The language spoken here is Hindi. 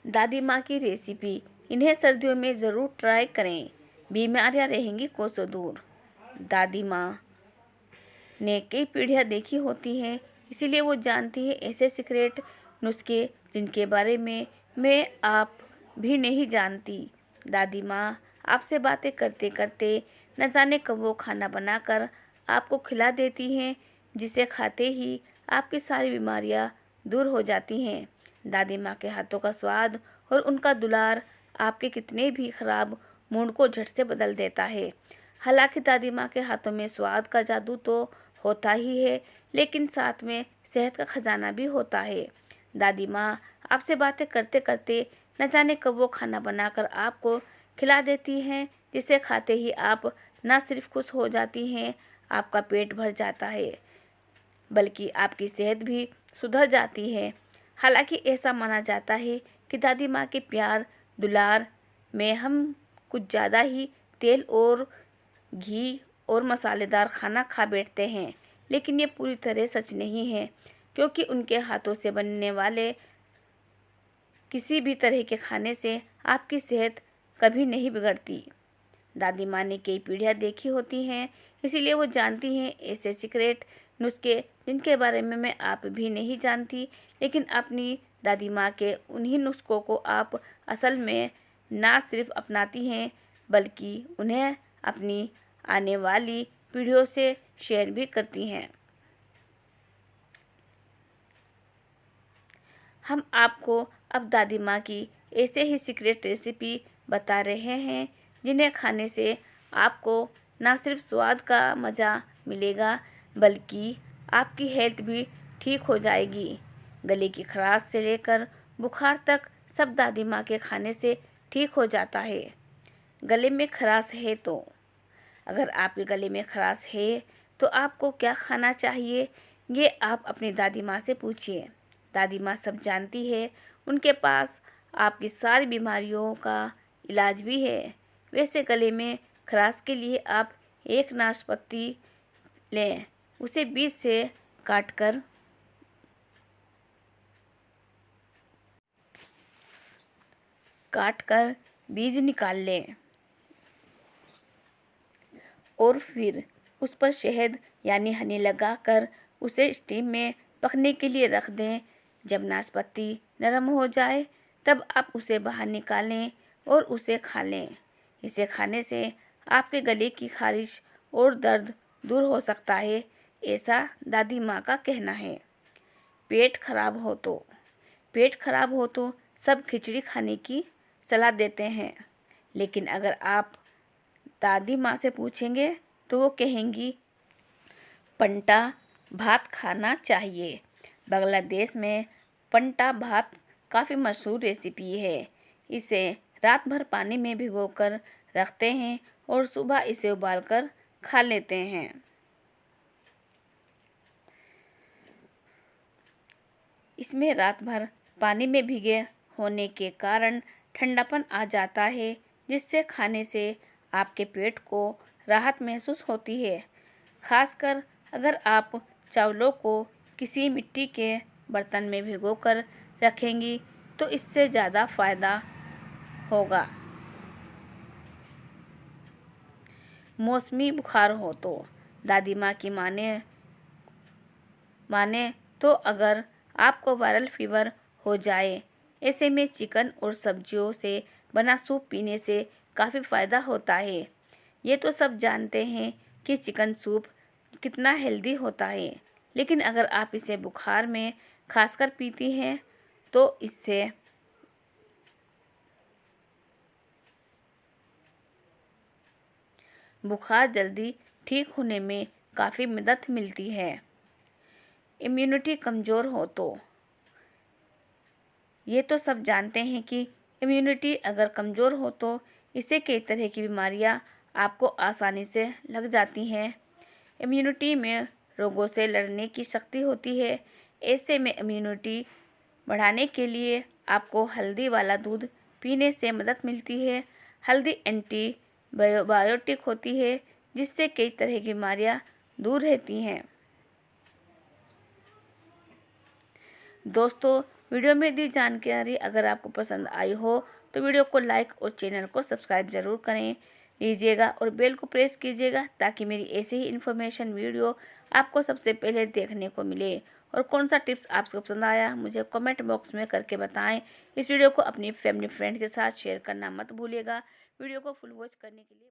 दादी माँ की रेसिपी, इन्हें सर्दियों में ज़रूर ट्राई करें, बीमारियाँ रहेंगी कोसों दूर। दादी माँ ने कई पीढ़ियाँ देखी होती हैं, इसीलिए वो जानती है ऐसे सीक्रेट नुस्खे जिनके बारे में मैं आप भी नहीं जानती। दादी माँ आपसे बातें करते करते न जाने कब वो खाना बनाकर आपको खिला देती हैं, जिसे खाते ही आपकी सारी बीमारियाँ दूर हो जाती हैं। दादी माँ के हाथों का स्वाद और उनका दुलार आपके कितने भी खराब मूड को झट से बदल देता है। हालांकि दादी माँ के हाथों में स्वाद का जादू तो होता ही है, लेकिन साथ में सेहत का खजाना भी होता है। दादी माँ आपसे बातें करते करते न जाने कब वो खाना बनाकर आपको खिला देती हैं, जिसे खाते ही आप न सिर्फ खुश हो जाती हैं, आपका पेट भर जाता है, बल्कि आपकी सेहत भी सुधर जाती है। हालांकि ऐसा माना जाता है कि दादी माँ के प्यार दुलार में हम कुछ ज़्यादा ही तेल और घी और मसालेदार खाना खा बैठते हैं, लेकिन ये पूरी तरह सच नहीं है, क्योंकि उनके हाथों से बनने वाले किसी भी तरह के खाने से आपकी सेहत कभी नहीं बिगड़ती। दादी माँ ने कई पीढ़ियाँ देखी होती हैं, इसीलिए वो जानती हैं ऐसे सीक्रेट नुस्खे जिनके बारे में मैं आप भी नहीं जानती, लेकिन अपनी दादी माँ के उन्हीं नुस्खों को आप असल में ना सिर्फ अपनाती हैं, बल्कि उन्हें अपनी आने वाली पीढ़ियों से शेयर भी करती हैं। हम आपको अब दादी माँ की ऐसे ही सीक्रेट रेसिपी बता रहे हैं, जिन्हें खाने से आपको ना सिर्फ स्वाद का मज़ा मिलेगा, बल्कि आपकी हेल्थ भी ठीक हो जाएगी। गले की खराश से लेकर बुखार तक सब दादी माँ के खाने से ठीक हो जाता है। गले में खराश है तो अगर आपके गले में खराश है तो आपको क्या खाना चाहिए, ये आप अपनी दादी माँ से पूछिए। दादी माँ सब जानती है, उनके पास आपकी सारी बीमारियों का इलाज भी है। वैसे गले में खराश के लिए आप एक नाशपाती लें, उसे बीज से काटकर बीज निकाल लें और फिर उस पर शहद यानी हनी लगाकर उसे स्टीम में पकने के लिए रख दें। जब नाशपाती नरम हो जाए तब आप उसे बाहर निकालें और उसे खा लें। इसे खाने से आपके गले की खारिश और दर्द दूर हो सकता है, ऐसा दादी माँ का कहना है। पेट खराब हो तो सब खिचड़ी खाने की सलाह देते हैं, लेकिन अगर आप दादी माँ से पूछेंगे तो वो कहेंगी पंटा भात खाना चाहिए। बांग्लादेश में पंटा भात काफ़ी मशहूर रेसिपी है। इसे रात भर पानी में भिगोकर रखते हैं और सुबह इसे उबालकर खा लेते हैं। इसमें रात भर पानी में भीगे होने के कारण ठंडापन आ जाता है, जिससे खाने से आपके पेट को राहत महसूस होती है। खासकर अगर आप चावलों को किसी मिट्टी के बर्तन में भिगोकर रखेंगी तो इससे ज़्यादा फायदा होगा। मौसमी बुखार हो तो दादी माँ की माने तो अगर आपको वायरल फीवर हो जाए, ऐसे में चिकन और सब्जियों से बना सूप पीने से काफ़ी फ़ायदा होता है। ये तो सब जानते हैं कि चिकन सूप कितना हेल्दी होता है, लेकिन अगर आप इसे बुखार में खासकर पीती हैं तो इससे बुखार जल्दी ठीक होने में काफ़ी मदद मिलती है। इम्यूनिटी कमज़ोर हो तो ये तो सब जानते हैं कि इम्यूनिटी अगर कमज़ोर हो तो इससे कई तरह की बीमारियां आपको आसानी से लग जाती हैं। इम्यूनिटी में रोगों से लड़ने की शक्ति होती है। ऐसे में इम्यूनिटी बढ़ाने के लिए आपको हल्दी वाला दूध पीने से मदद मिलती है। हल्दी एंटीबायोटिक होती है, जिससे कई तरह की बीमारियां दूर रहती हैं। दोस्तों, वीडियो में दी जानकारी अगर आपको पसंद आई हो तो वीडियो को लाइक और चैनल को सब्सक्राइब ज़रूर करें लीजिएगा और बेल को प्रेस कीजिएगा ताकि मेरी ऐसे ही इन्फॉर्मेशन वीडियो आपको सबसे पहले देखने को मिले। और कौन सा टिप्स आपको पसंद आया मुझे कमेंट बॉक्स में करके बताएं। इस वीडियो को अपनी फैमिली फ्रेंड के साथ शेयर करना मत भूलिएगा। वीडियो को फुल वॉच करने के लिए